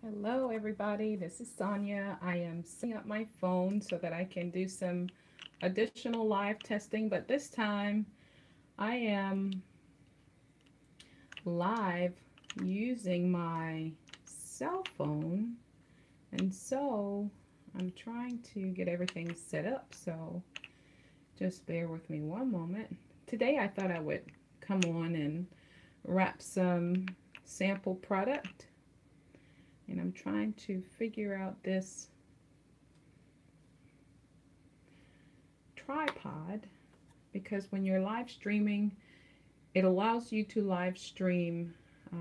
Hello everybody, this is Sonia. I am setting up my phone so that I can do some additional live testing, but this time I am live using my cell phone, and so I'm trying to get everything set up, so just bear with me one moment. Today I thought I would come on and wrap some sample product, and I'm trying to figure out this tripod because when you're live streaming, it allows you to live stream. I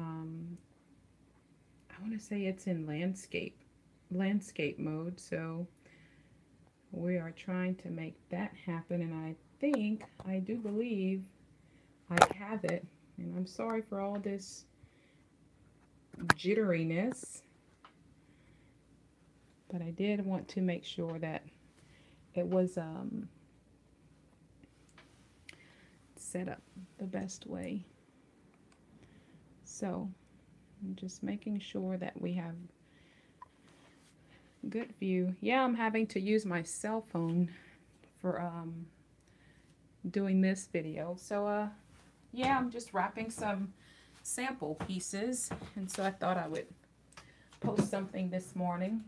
want to say it's in landscape mode, so we are trying to make that happen, and I do believe I have it. And I'm sorry for all this jitteriness, but I did want to make sure that it was set up the best way. So I'm just making sure that we have good view. Yeah, I'm having to use my cell phone for doing this video. So yeah, I'm just wrapping some sample pieces, and so I thought I would post something this morning.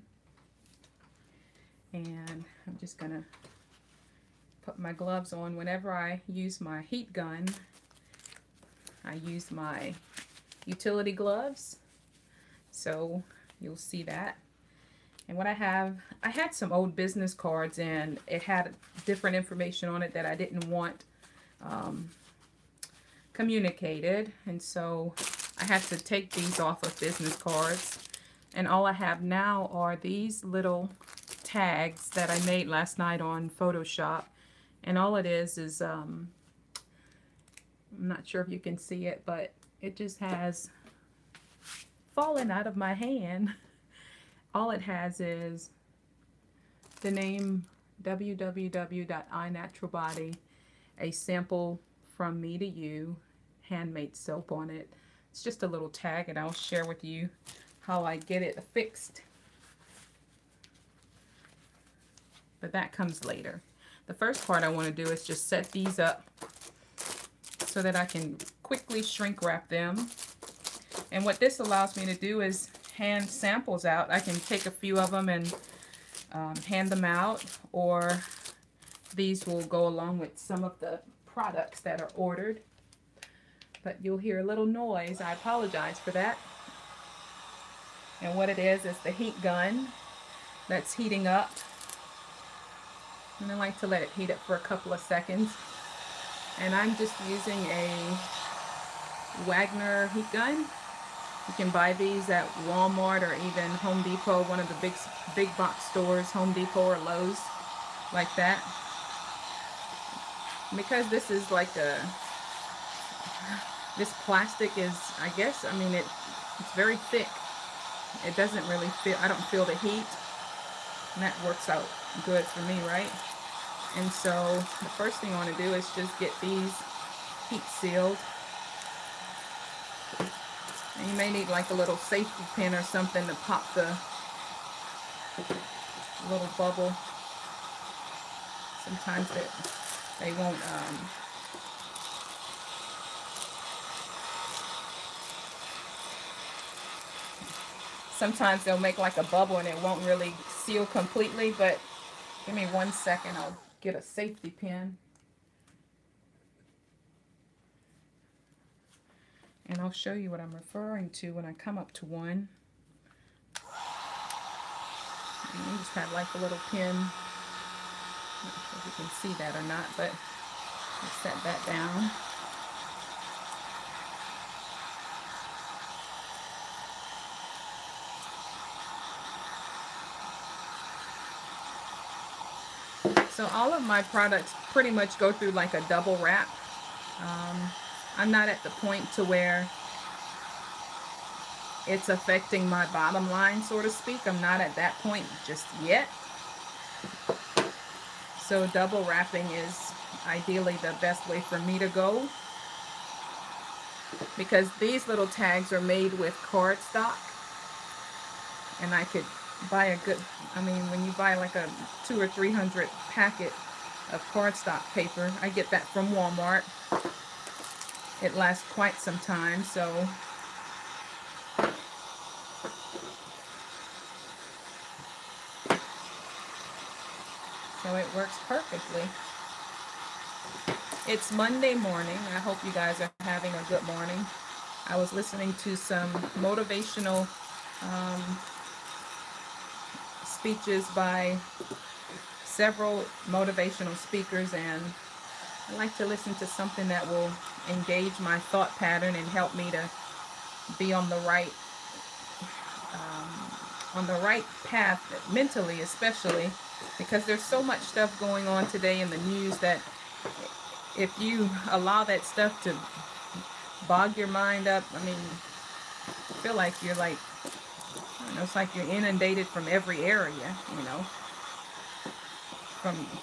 And I'm just gonna put my gloves on. Whenever I use my heat gun, I use my utility gloves, so you'll see that. And what I had some old business cards, and it had different information on it that I didn't want communicated, and so I had to take these off of business cards, and all I have now are these little tags that I made last night on Photoshop. And all it is I'm not sure if you can see it, but it just has fallen out of my hand. All it has is the name www.iNaturalBody, a sample from me to you, handmade soap on it. It's just a little tag, and I'll share with you how I get it fixed. But that comes later. The first part I want to do is just set these up so that I can quickly shrink wrap them. And what this allows me to do is hand samples out. I can take a few of them and hand them out, or these will go along with some of the products that are ordered. But you'll hear a little noise. I apologize for that. And what it is the heat gun that's heating up. And I like to let it heat up for a couple of seconds. And I'm just using a Wagner Heat Gun. You can buy these at Walmart or even Home Depot, one of the big box stores, Home Depot or Lowe's, like that. Because this is like this plastic is, I guess, I mean, it's very thick. It doesn't really feel, I don't feel the heat. And that works out good for me, right? And so the first thing I want to do is just get these heat sealed. And you may need like a little safety pin or something to pop the little bubble. Sometimes they won't sometimes they'll make like a bubble and it won't really seal completely, but give me 1 second, I'll get a safety pin. And I'll show you what I'm referring to when I come up to one. And you just have like a little pin. I'm not sure if you can see that or not, but I'll set that down. So all of my products pretty much go through like a double wrap. I'm not at the point to where it's affecting my bottom line, so to speak. I'm not at that point just yet. So double wrapping is ideally the best way for me to go, because these little tags are made with cardstock. and I could buy a good, I mean, when you buy like a 200 or 300 packet of cardstock paper, I get that from Walmart. It lasts quite some time, so it works perfectly. It's Monday morning. I hope you guys are having a good morning. I was listening to some motivational speeches by several motivational speakers, and I like to listen to something that will engage my thought pattern and help me to be on the right path mentally, especially because there's so much stuff going on today in the news that if you allow that stuff to bog your mind up, I mean, I feel like you're like, I don't know, it's like you're inundated from every area, you know,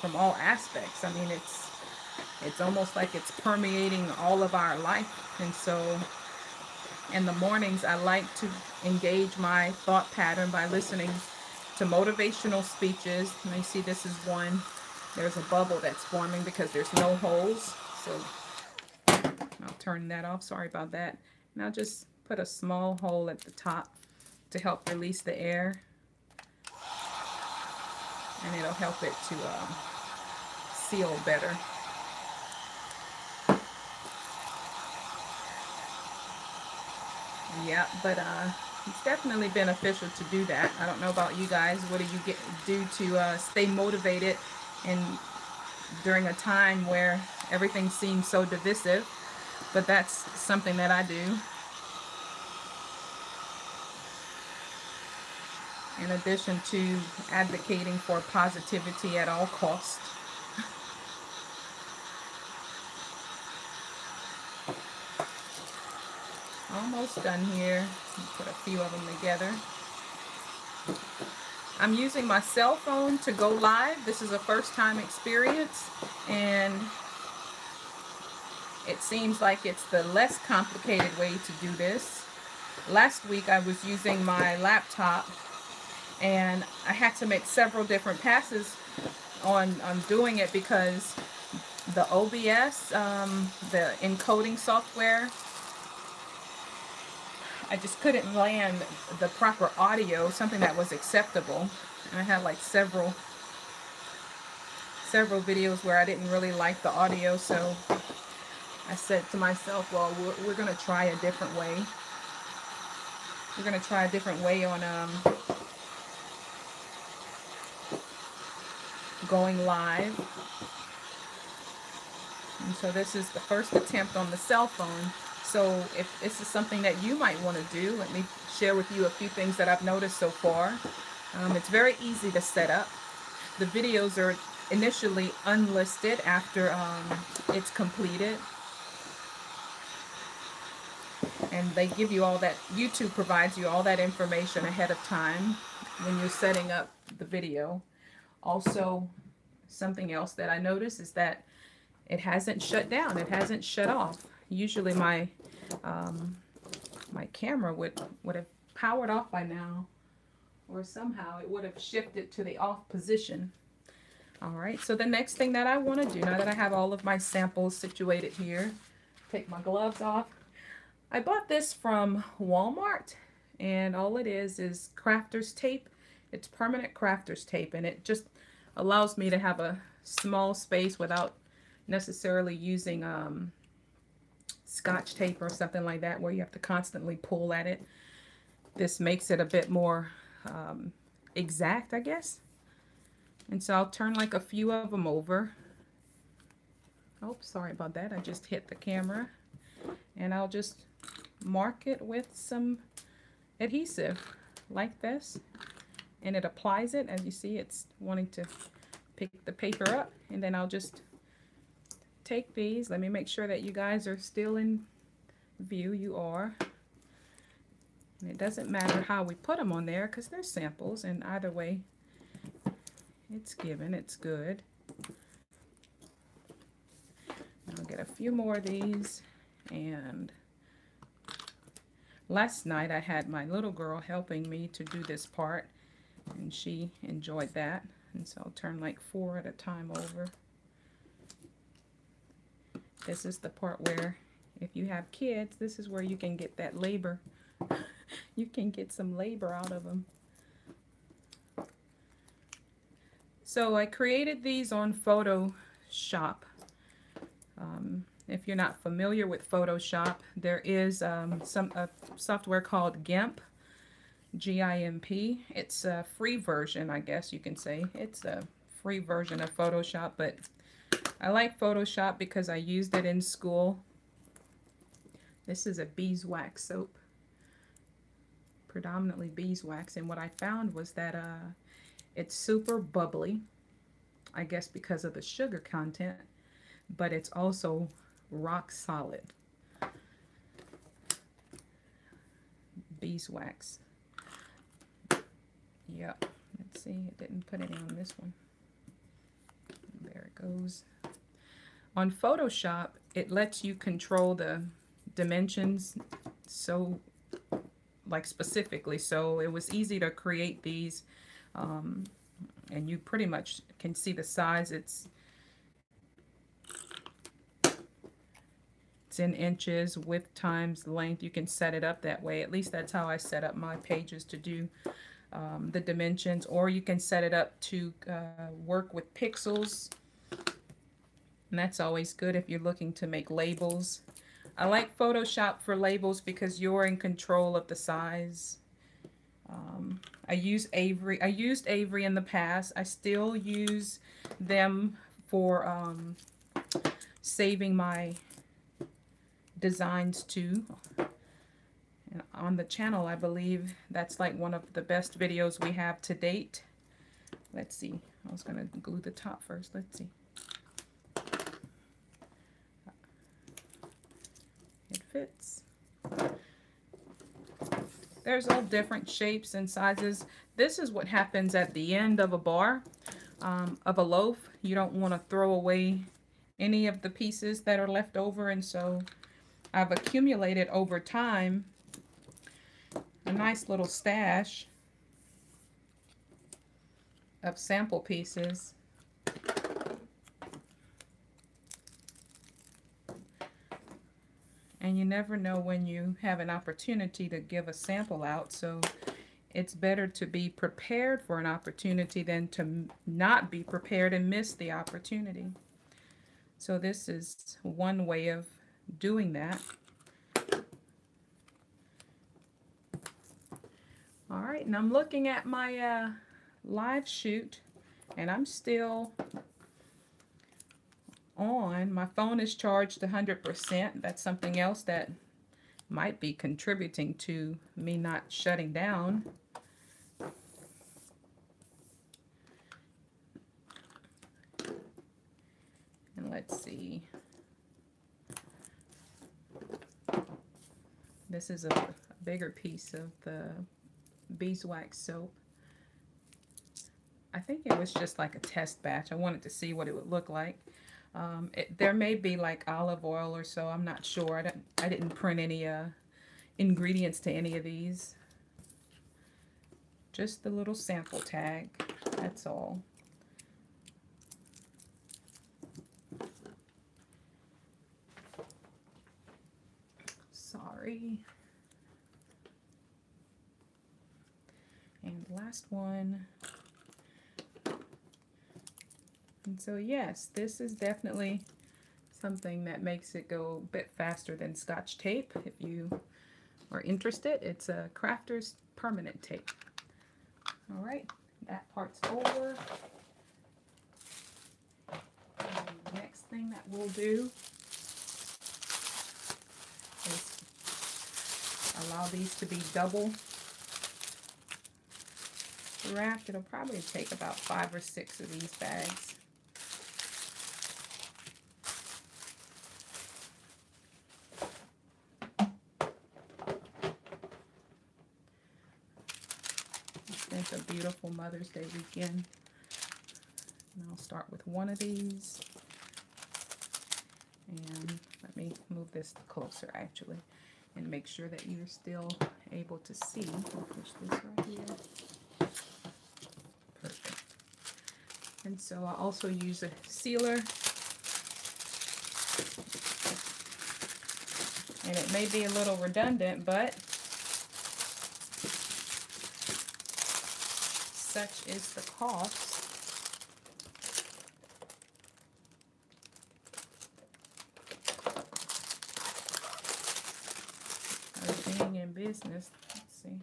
from all aspects. I mean, it's almost like it's permeating all of our life. And so in the mornings, I like to engage my thought pattern by listening to motivational speeches. And you see, this is one. There's a bubble that's forming because there's no holes. So I'll turn that off. Sorry about that. And I'll just put a small hole at the top to help release the air. And it'll help it to seal better. Yeah, but it's definitely beneficial to do that. I don't know about you guys. What do you do to stay motivated and during a time where everything seems so divisive? But that's something that I do. In addition to advocating for positivity at all costs. Almost done here. Put a few of them together. I'm using my cell phone to go live. This is a first time experience, and it seems like it's the less complicated way to do this. Last week I was using my laptop, and I had to make several different passes on doing it because the OBS, the encoding software, I just couldn't land the proper audio, something that was acceptable. And I had like several videos where I didn't really like the audio, so I said to myself, well, we're going to try a different way. We're going to try a different way on going live. And so this is the first attempt on the cell phone. So if this is something that you might want to do, let me share with you a few things that I've noticed so far. It's very easy to set up. The videos are initially unlisted after it's completed. And they give you all that, YouTube provides you all that information ahead of time when you're setting up the video. Also, something else that I noticed is that it hasn't shut down. It hasn't shut off. Usually my my camera would have powered off by now, or somehow it would have shifted to the off position. All right, so the next thing that I want to do, now that I have all of my samples situated here, take my gloves off. I bought this from Walmart, and all it is crafter's tape. It's permanent crafter's tape, and it just allows me to have a small space without necessarily using Scotch tape or something like that where you have to constantly pull at it. This makes it a bit more exact, I guess. And so I'll turn like a few of them over. Oh, sorry about that. I just hit the camera. And I'll just mark it with some adhesive like this. And it applies it. As you see, it's wanting to pick the paper up. And then I'll just take these. Let me make sure that you guys are still in view. You are. And it doesn't matter how we put them on there because they're samples, and either way it's given, it's good. I'll get a few more of these, and last night I had my little girl helping me to do this part, and she enjoyed that. And so I'll turn like 4 at a time over. This is the part where if you have kids, this is where you can get that labor. You can get some labor out of them. So I created these on Photoshop. If you're not familiar with Photoshop, there is some software called GIMP, G-I-M-P. It's a free version, I guess you can say. It's a free version of Photoshop, but I like Photoshop because I used it in school. This is a beeswax soap, predominantly beeswax, and what I found was that it's super bubbly, I guess because of the sugar content, but it's also rock solid. Beeswax. Yep. Let's see, it didn't put any on this one. There it goes. On Photoshop, it lets you control the dimensions so, like, specifically. So it was easy to create these, and you pretty much can see the size. It's in inches, width times length. You can set it up that way. At least that's how I set up my pages, to do the dimensions, or you can set it up to work with pixels, and that's always good if you're looking to make labels. I like Photoshop for labels because you're in control of the size. I used Avery in the past. I still use them for saving my designs too. And on the channel, I believe that's like one of the best videos we have to date. Let's see. I was going to glue the top first. Let's see. It fits. There's all different shapes and sizes. This is what happens at the end of a bar, of a loaf. You don't want to throw away any of the pieces that are left over, and so I've accumulated over time a nice little stash of sample pieces. And you never know when you have an opportunity to give a sample out, so it's better to be prepared for an opportunity than to not be prepared and miss the opportunity. So this is one way of doing that. All right, and I'm looking at my live shoot, and I'm still on. My phone is charged 100%. That's something else that might be contributing to me not shutting down. And let's see. This is a bigger piece of the beeswax soap. I think it was just like a test batch. I wanted to see what it would look like. There may be like olive oil or so. I'm not sure. I didn't print any ingredients to any of these. Just the little sample tag. That's all. Sorry. And last one. And so yes, this is definitely something that makes it go a bit faster than Scotch tape. If you are interested, it's a Crafter's permanent tape. All right, that part's over. And the next thing that we'll do is allow these to be double wrapped. It'll probably take about 5 or 6 of these bags. It's a beautiful Mother's Day weekend. And I'll start with one of these. And let me move this closer actually. and make sure that you're still able to see. I'll push this right here. Perfect. And so I also use a sealer. And it may be a little redundant, but such is the cost. Of being in business. Let's see.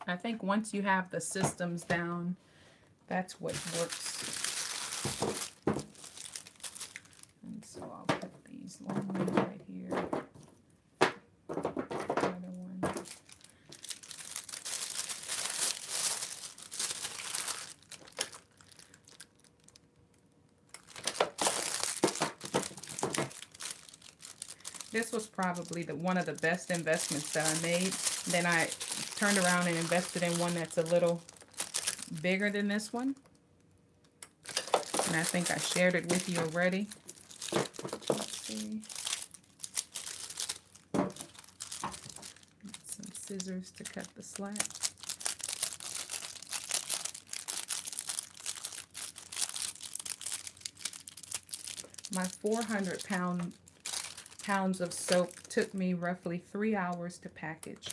I think once you have the systems down, that's what works. And so I'll put these long ones right here. Another one. This was probably one of the best investments that I made. Then I turned around and invested in one that's a little bigger than this one. And I think I shared it with you already. Let's see. Some scissors to cut the slat. My 400 pounds of soap took me roughly 3 hours to package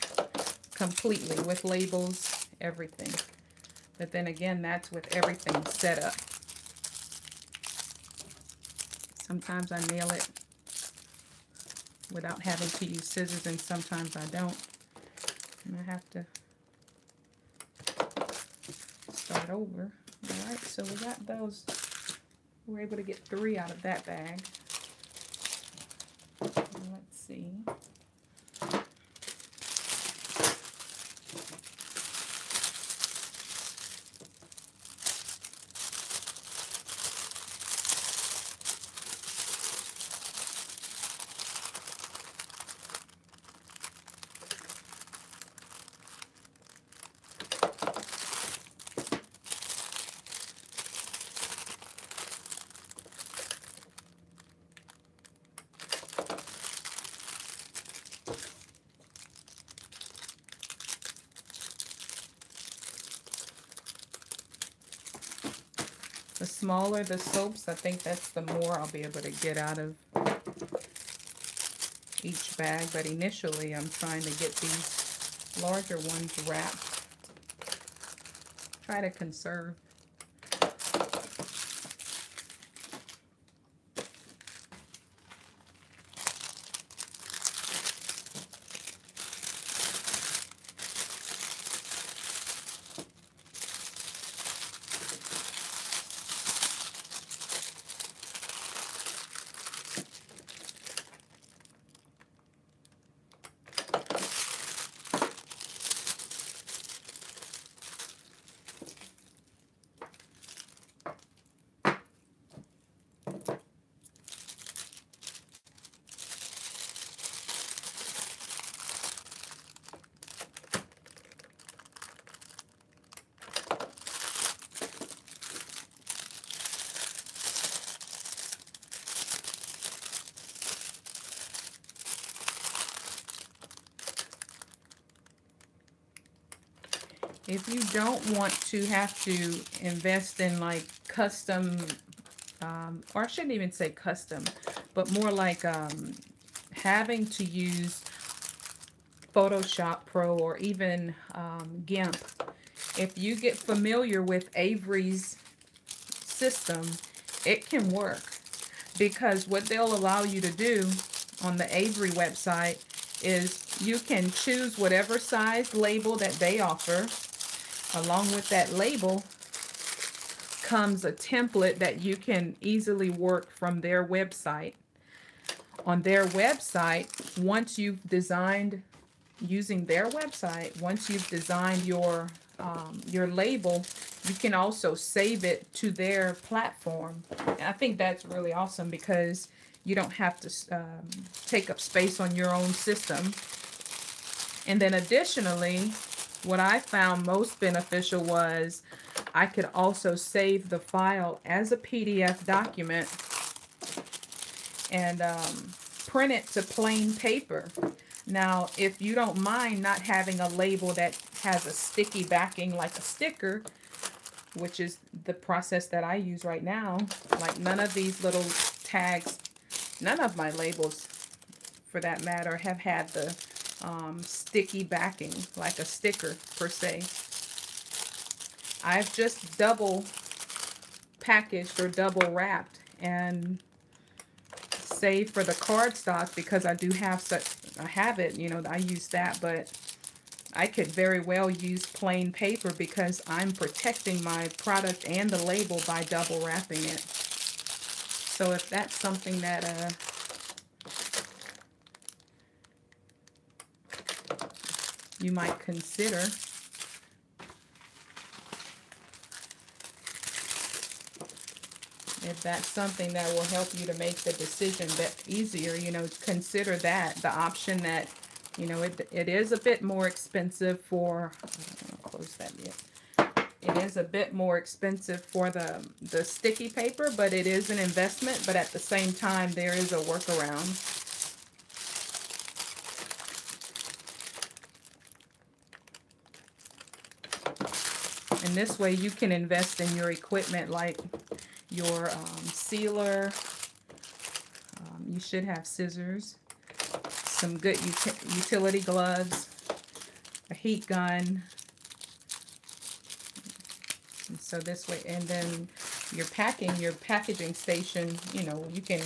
completely, with labels, everything. But then again, that's with everything set up. Sometimes I nail it without having to use scissors, and sometimes I don't. And I have to start over. All right, so we got those. We're able to get 3 out of that bag. Let's see. The smaller the soaps, I think that's the more I'll be able to get out of each bag. But initially, I'm trying to get these larger ones wrapped. Try to conserve. If you don't want to have to invest in like custom, or I shouldn't even say custom, but more like having to use Photoshop Pro or even GIMP, if you get familiar with Avery's system, it can work. Because what they'll allow you to do on the Avery website is you can choose whatever size label that they offer. Along with that label comes a template that you can easily work from their website. On their website, once you've designed, using their website, once you've designed your label, you can also save it to their platform. And I think that's really awesome because you don't have to take up space on your own system. And then additionally, what I found most beneficial was I could also save the file as a PDF document and print it to plain paper. Now, if you don't mind not having a label that has a sticky backing like a sticker, which is the process that I use right now, like none of these little tags, none of my labels for that matter have had the sticky backing like a sticker per se. I've just double packaged or double wrapped and saved for the cardstock because I do have such, I have it, you know, I use that, but I could very well use plain paper because I'm protecting my product and the label by double wrapping it. So if that's something that you might consider. If that's something that will help you to make the decision that easier, you know, consider that the option that, you know, it is a bit more expensive for, I'll close that yet. It is a bit more expensive for the sticky paper, but it is an investment, but at the same time, there is a workaround. And this way you can invest in your equipment like your sealer. You should have scissors, some good utility gloves, a heat gun. And so this way, and then your packaging station, you know, you can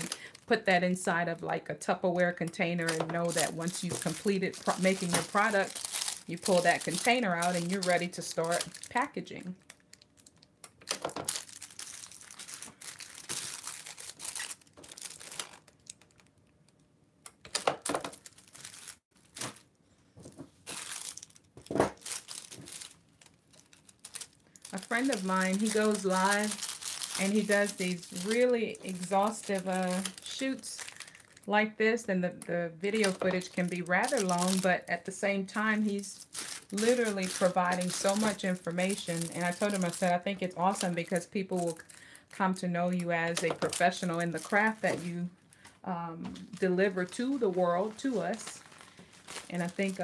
put that inside of like a Tupperware container and know that once you've completed making your product, you pull that container out and you're ready to start packaging. A friend of mine, he goes live and he does these really exhaustive shoots like this, and the video footage can be rather long, but at the same time he's literally providing so much information. And I told him, I said, I think it's awesome because people will come to know you as a professional in the craft that you deliver to the world, to us. And I think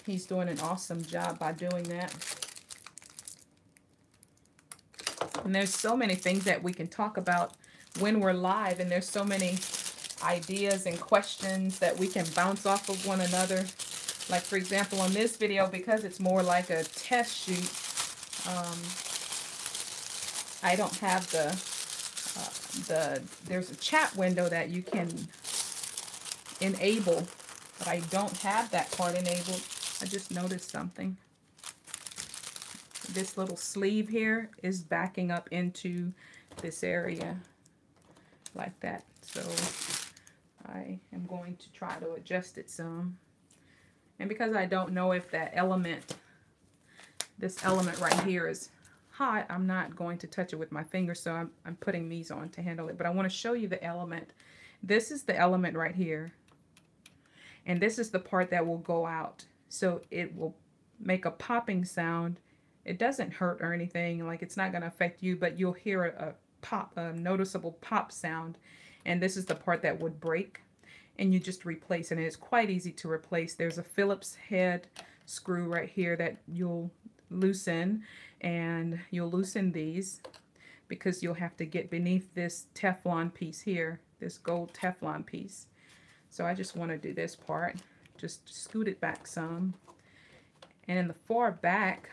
he's doing an awesome job by doing that. And there's so many things that we can talk about when we're live, and there's so many ideas and questions that we can bounce off of one another. Like, for example, on this video, because it's more like a test shoot, I don't have there's a chat window that you can enable, but I don't have that part enabled. I just noticed something. This little sleeve here is backing up into this area like that. So I am going to try to adjust it some. And because I don't know if that element, this element right here is hot, I'm not going to touch it with my finger, so I'm putting these on to handle it. But I want to show you the element. This is the element right here. And this is the part that will go out. So it will make a popping sound. It doesn't hurt or anything, like it's not going to affect you, but you'll hear a pop, a noticeable pop sound. And this is the part that would break, and you just replace it. And it's quite easy to replace. There's a Phillips head screw right here that you'll loosen, and you'll loosen these because you'll have to get beneath this Teflon piece here, this gold Teflon piece. So I just want to do this part, just scoot it back some. And in the far back,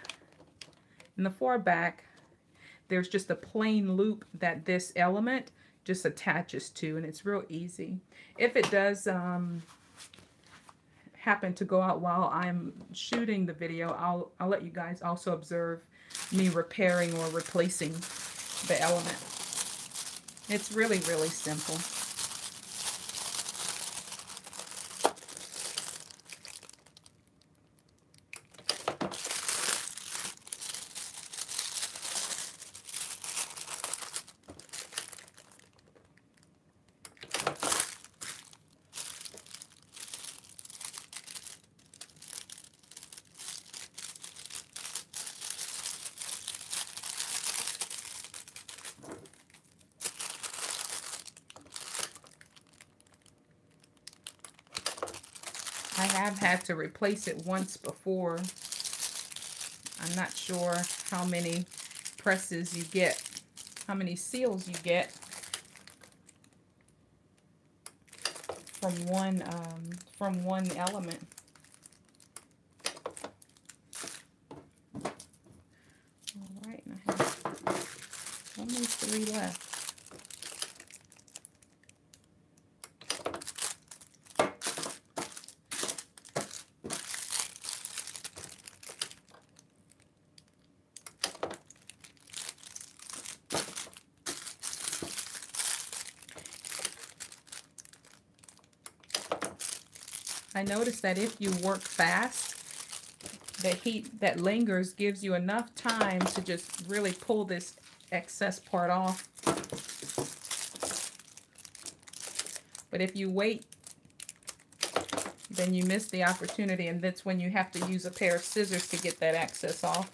there's just a plain loop that this element just attaches to, and it's real easy. If it does happen to go out while I'm shooting the video, I'll let you guys also observe me repairing or replacing the element. It's really, really simple. I have had to replace it once before. I'm not sure how many presses you get, how many seals you get from one element. All right, and I have only 3 left. I noticed that if you work fast, the heat that lingers gives you enough time to just really pull this excess part off. But if you wait, then you miss the opportunity, and that's when you have to use a pair of scissors to get that excess off.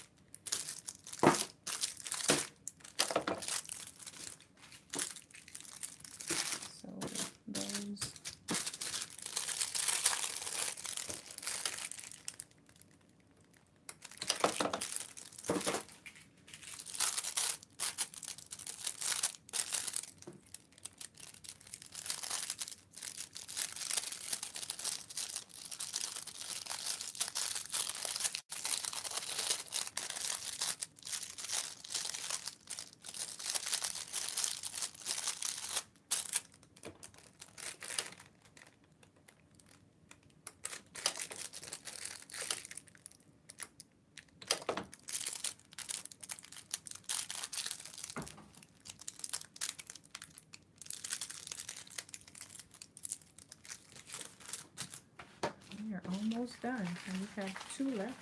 We're almost done, and we have 2 left.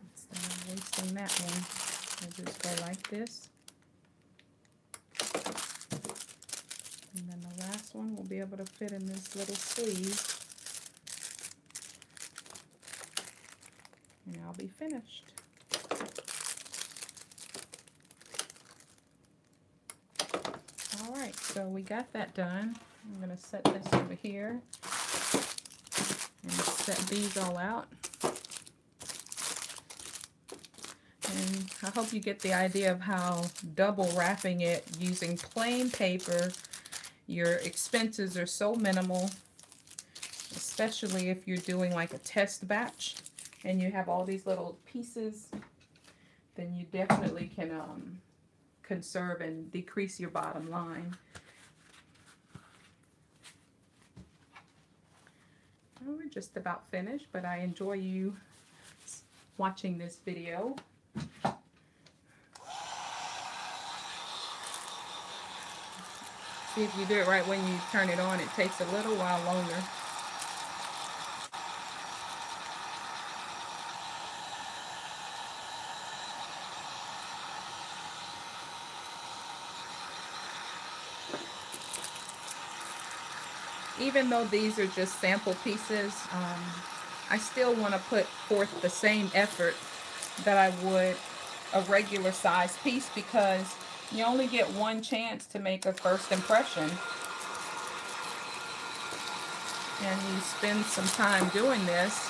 Instead of wasting that one, I'll just go like this. And then the last one will be able to fit in this little sleeve. And I'll be finished. Alright, so we got that done. I'm going to set this over here and set these all out. And I hope you get the idea of how double wrapping it using plain paper, your expenses are so minimal, especially if you're doing like a test batch and you have all these little pieces, then you definitely can conserve and decrease your bottom line. Well, we're just about finished, but I enjoy you watching this video. See, if you do it right when you turn it on, it takes a little while longer. Even though these are just sample pieces, I still want to put forth the same effort that I would a regular size piece, because you only get one chance to make a first impression. And you spend some time doing this.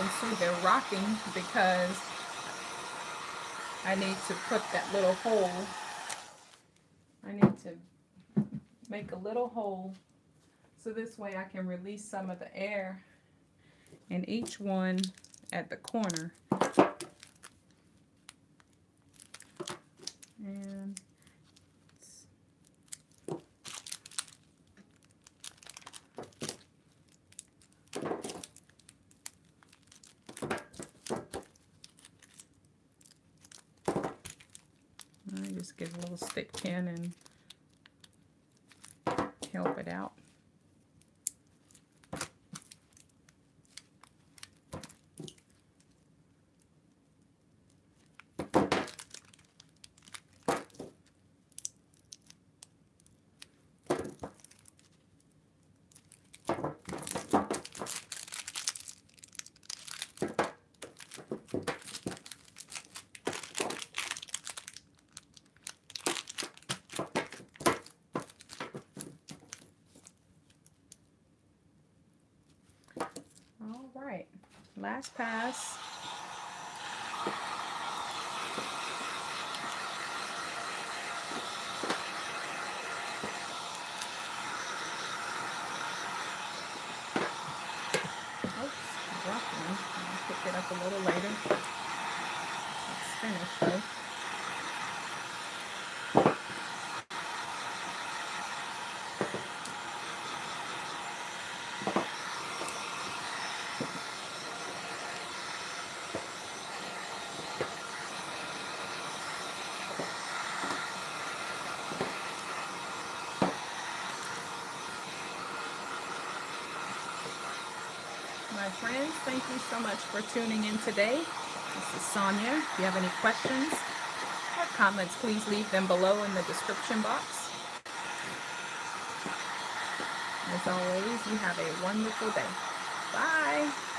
can see they're rocking because I need to put that little hole. I need to make a little hole so this way I can release some of the air in each one at the corner. And I just get a little stick pin and help it out. All right, last pass. Oops, dropped one. I'll pick it up a little later. It's finished though. My friends, thank you so much for tuning in today. This is Sonia. If you have any questions or comments, please leave them below in the description box. As always, you have a wonderful day. Bye.